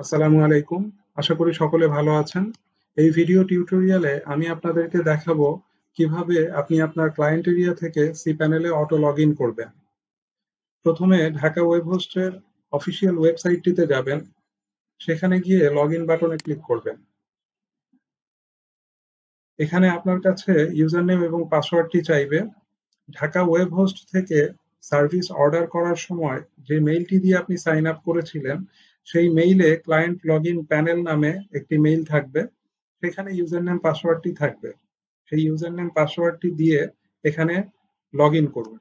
আসসালামু আলাইকুম। আশা করি সকলে ভালো আছেন। এই ভিডিও টিউটোরিয়ালে আমি আপনাদেরকে দেখাবো কিভাবে আপনি আপনার ক্লায়েন্ট এরিয়া থেকে cPanel-এ অটো লগইন করবেন। প্রথমে ঢাকা ওয়েব হোস্টের অফিসিয়াল ওয়েবসাইটটিতে যাবেন। সেখানে গিয়ে লগইন বাটনে ক্লিক করবেন। এখানে আপনার কাছে ইউজার নেম এবং পাসওয়ার্ডটি চাইবে। ঢাকা ওয়েব হোস্ট থেকে সার্ভিস অর্ডার করার সময় যে মেইলটি দিয়ে আপনি সাইন আপ করেছিলেন, সেই মেইলে ক্লায়েন্ট লগইন প্যানেল নামে একটি মেইল থাকবে। সেখানে ইউজার নেম পাসওয়ার্ডটি থাকবে। সেই ইউজার নেম পাসওয়ার্ডটি দিয়ে এখানে লগইন করুন।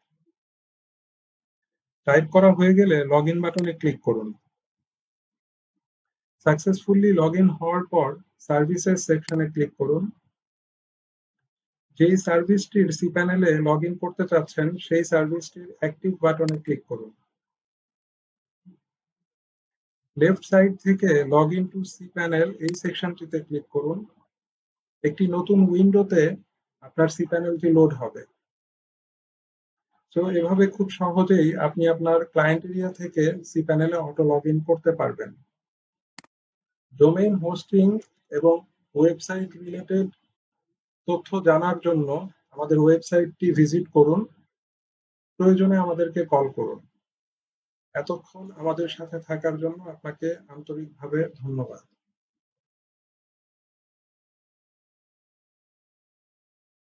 টাইপ করা হয়ে গেলে লগইন বাটনে ক্লিক করুন। সাকসেসফুলি লগইন হওয়ার পর সার্ভিসেস সেকশনে ক্লিক করুন। যেই সার্ভিসটির cPanel-এ লগইন করতে চাচ্ছেন সেই সার্ভিসটির অ্যাক্টিভ বাটনে ক্লিক করুন। লেফট সাইড থেকে লগইন টু cPanel এই সেকশনটিতে ক্লিক করুন। একটি নতুন উইন্ডোতে আপনার cPanel-টি লোড হবে। এভাবে খুব সহজেই আপনি আপনার ক্লায়েন্ট এরিয়া থেকে cPanel-এ অটো লগইন করতে পারবেন। ডোমেইন হোস্টিং এবং ওয়েবসাইট রিলেটেড তথ্য জানার জন্য আমাদের ওয়েবসাইটটি ভিজিট করুন। প্রয়োজনে আমাদেরকে কল করুন। এতক্ষণ আমাদের সাথে থাকার জন্য আপনাকে আন্তরিকভাবে ধন্যবাদ।